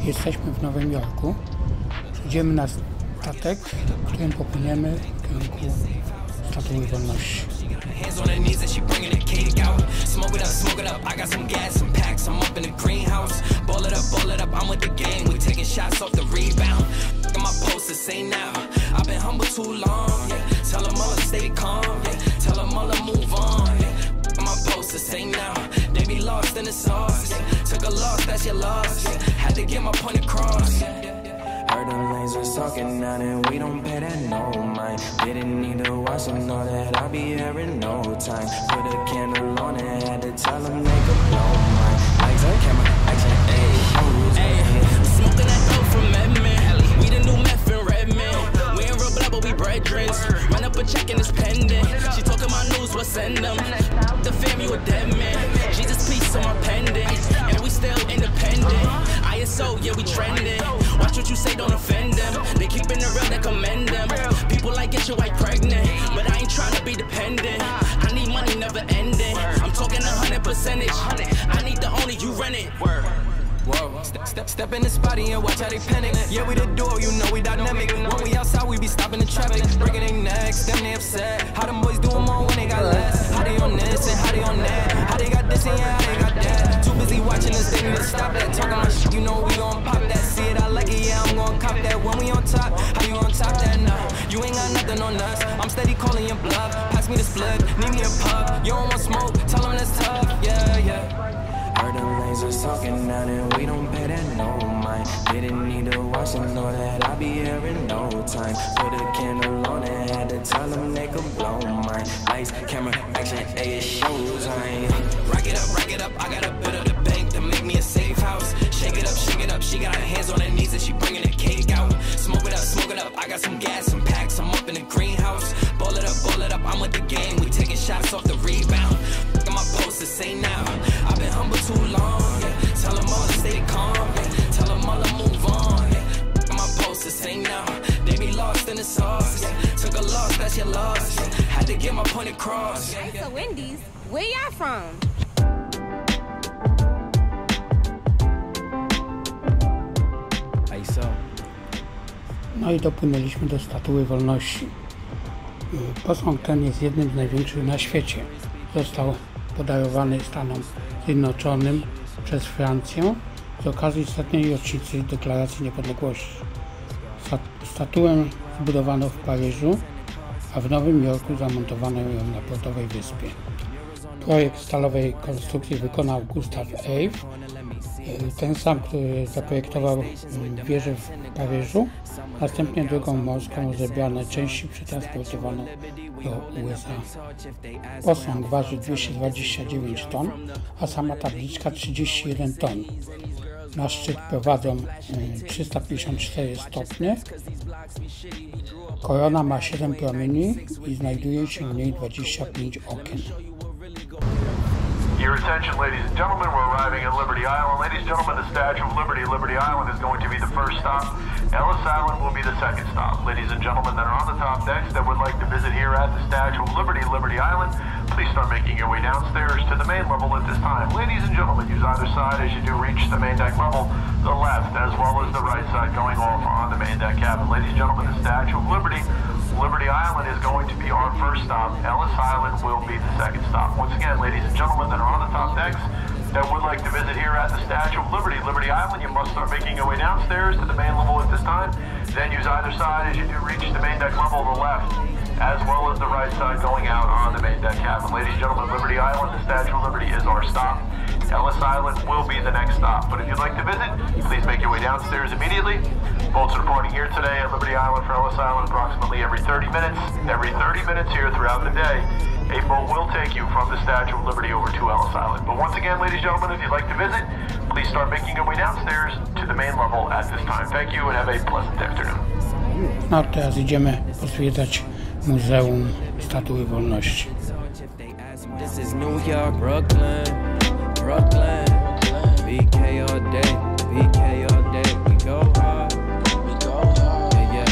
Jesteśmy w Nowym Jorku. Idziemy na statek, którym popłyniemy w kierunku Statui Wolności. Hands on her knees and she bringing the cake out. Smoke it up, I got some gas and packs. I'm up in the greenhouse. Ball it up, I'm with the gang. We taking shots off the rebound. Look at my posters, say now. I've been humble too long, yeah. Tell them all to stay calm, yeah. Tell them all to move on, yeah. Look at my posters, say now. They be lost in the sauce, yeah. Took a loss, that's your loss, yeah. Had to get my point across, yeah. Heard them lasers talking now and we don't pay that no mind. Didn't need to watch them know that I'll be here in no time. Put a candle on it, had to tell them they could blow mine. Lights on camera, action, ayy. Smoking that dope from Redman. We the new meth in Redman. We ain't real blood, but we brethren. Run up a check and it's pending. She talking my news, what send them. The fam, you a dead man. Jesus, peace on my pendant. And we still independent. ISO, yeah, we trending. Watch what you say, don't offend them. They keeping it real, they commend them. People like get your wife pregnant, but I ain't trying to be dependent. I need money, never ending. I'm talking 100%. I need the owner, you rent it. Whoa, step in the spotty and watch how they panic. Yeah, we the duo, you know we dynamic. When we outside, we be stopping the traffic, breaking their necks, them they upset. How them boys do them all when they got less? How they on this and how they on that? How they got this and yeah, how they got that? Too busy watching us, they need to stop that. Talking my shit, you know we gon' pop that. See it, I like it, yeah, I'm gon' cop that. When we on top, how you on top that now? You ain't got nothing on us. I'm steady calling your bluff. Pass me the split, need me a puff. You don't want smoke, tell them that's tough, yeah, yeah. Heard them lasers talking now and we don't pay that no mind. Didn't need to watch them know that I'll be here in no time. Put a candle on it, had to tell them they could blow mine. Lights, camera, action, ayy, it's showtime. Rack it up, I got a bit of the bank to make me a safe house. Shake it up, she got her hands on her knees and she bringing the cake out. Smoke it up, I got some gas and packs. I'm up in the greenhouse. Ball it up, I'm with the gang. We taking shots off the rebound. Look at my posters, say now. I've been humble too long, yeah. Tell them all to stay calm, yeah. Tell them all to move on, yeah. Look at my posters, say now. They be lost in the sauce, yeah. Took a loss, that's your loss, yeah. Had to get my point across. It's a Wendy's. Where y'all from? No i dopłynęliśmy do Statui Wolności. Posąg ten jest jednym z największych na świecie. Został podarowany Stanom Zjednoczonym przez Francję z okazji 100. rocznicy Deklaracji Niepodległości. Statuę zbudowano w Paryżu, a w Nowym Jorku zamontowano ją na Portowej Wyspie. Projekt stalowej konstrukcji wykonał Gustave Eiffel, ten sam, który zaprojektował wieżę w Paryżu. Następnie drogą morską zebrane części przetransportowano do USA. Posąg waży 229 ton, a sama tabliczka 31 ton. Na szczyt prowadzą 354 stopnie. Korona ma 7 promieni i znajduje się w niej 25 okien. Your attention, ladies and gentlemen, we're arriving at Liberty Island. Ladies and gentlemen, the Statue of Liberty, Liberty Island is going to be the first stop. Ellis Island will be the second stop. Ladies and gentlemen that are on the top decks that would like to visit here at the Statue of Liberty, Liberty Island, please start making your way downstairs to the main level at this time. Ladies and gentlemen, use either side as you do reach the main deck level, the left as well as the right side going off on the main deck cabin. Ladies and gentlemen, the Statue of Liberty, Liberty Island is going to be our first stop. Ellis Island will be the second stop. Once again, ladies and gentlemen that are on the top decks that would like to visit here at the Statue of Liberty, Liberty Island, you must start making your way downstairs to the main level at this time. Then use either side as you do reach the main deck level, the left, as well as the right side going out on the main deck cabin. Ladies and gentlemen, Liberty Island, the Statue of Liberty is our stop. Ellis Island will be the next stop. But if you'd like to visit, please make your way downstairs immediately. Boats are reporting here today at Liberty Island for Ellis Island approximately every 30 minutes. Every 30 minutes here throughout the day, a boat will take you from the Statue of Liberty over to Ellis Island. But once again, ladies and gentlemen, if you'd like to visit, please start making your way downstairs to the main level at this time. Thank you and have a pleasant afternoon. No teraz idziemy pozwiedzać Muzeum Statui Wolności. This is New York, Brooklyn, Brooklyn, BK all day, BK all day, we go hard, yeah, yeah,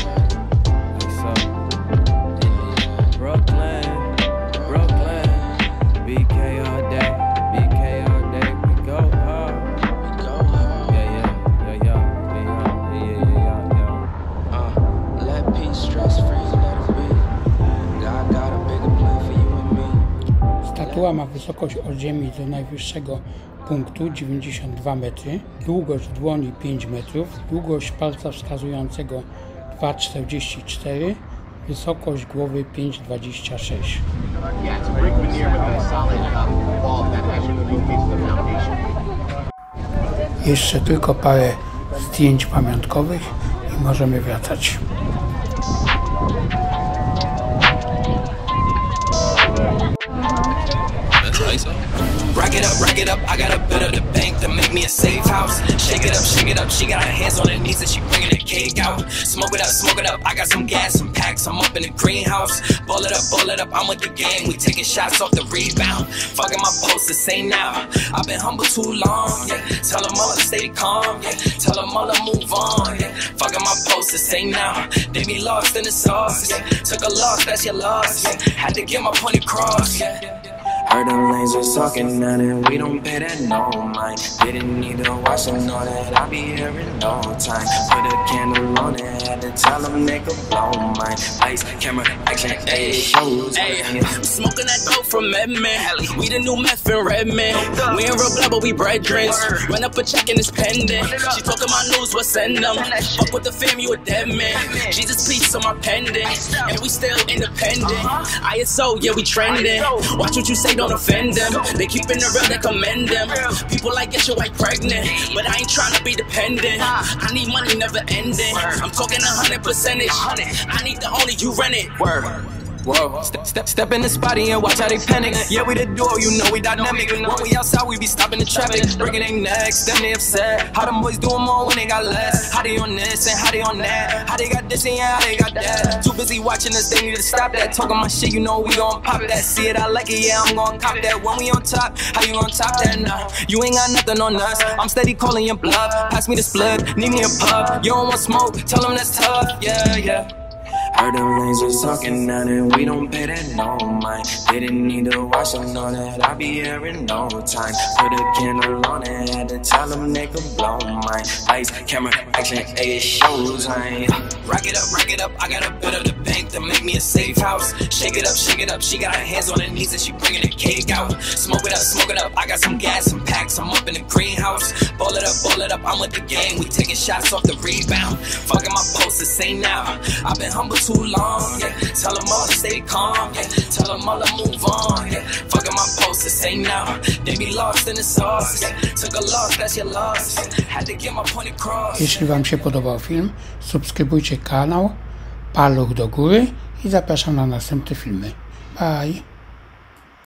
like so, Brooklyn, Brooklyn, BK all day, we go hard, yeah, yeah, yeah, yeah. Statua ma wysokość od ziemi do najwyższego punktu 92 metry, długość dłoni 5 metrów, długość palca wskazującego 2,44, wysokość głowy 5,26. Jeszcze tylko parę zdjęć pamiątkowych i możemy wracać. Rack it up, I got a bit of the bank to make me a safe house. Shake it up, she got her hands on her knees and she bringing the cake out. Smoke it up, I got some gas, some packs, I'm up in the greenhouse. Ball it up, I'm with the gang, we taking shots off the rebound. Fucking my post to say now, I've been humble too long, yeah. Tell them all to stay calm, yeah. Tell them all to move on, yeah. Fucking my post to say now, they be lost in the sauce, yeah. Took a loss, that's your loss, yeah. Had to get my point across, yeah. Heard them lanes was talking now and we don't pay that no mind. Didn't need to watch them know that I'll be here in no time. Put a candle on it, had to tell them they could blow mine. Lights, camera, action, ayy, shows. Ayy, smoking that dope from Redman. We the new meth in Redman. We ain't real blood, but we brethren. Run up a check and it's pending. She talking my news, what send them. Fuck with the fam, you a dead man. Jesus, peace on my pendant. And we still independent. ISO, yeah, we trending. Watch what you say, don't offend them. They keeping it real, they commend them. People like get your wife pregnant, but I ain't trying to be dependent. I need money never ending. I'm talking 100%. I need the only you rent it. Word. Whoa, step in the spotty and watch how they panic. Yeah, we the duo, you know we dynamic. When we outside, we be stopping the traffic. Breaking their necks, them they upset. How them boys doing more when they got less? How they on this and how they on that? How they got this and yeah, how they got that? Too busy watching us, they need to stop that. Talking my shit, you know we gon' pop that. See it, I like it, yeah, I'm gon' cop that. When we on top, how you gon' top that? Nah, you ain't got nothing on us. I'm steady calling your bluff. Pass me the split, need me a puff. You don't want smoke, tell them that's tough. Yeah, yeah. Heard them lanes was talking now and we don't pay that no mind. Didn't need to watch them know that I'll be here in no time. Put a candle on it, had to tell them they could blow mine. Lights, camera, action, ayy, shows. Rack it up, I got a bit of the bank to make me a safe house. Shake it up, she got her hands on her knees and she bringing the cake out. Smoke it up, I got some gas, some packs, I'm up in the greenhouse. Ball it up, I'm with the gang, we taking shots off the rebound. Fucking my post to say now, I've been humble too long, yeah. Tell them all to stay calm, yeah. Tell them all to move on, yeah. Fucking my post to say now, they be lost in the sauce, yeah. Took a loss, that's your loss, yeah. Had to get my point across. Jeśli Wam się podobał film, subskrybujcie kanał, paluch do góry i zapraszam na następne filmy. Bye!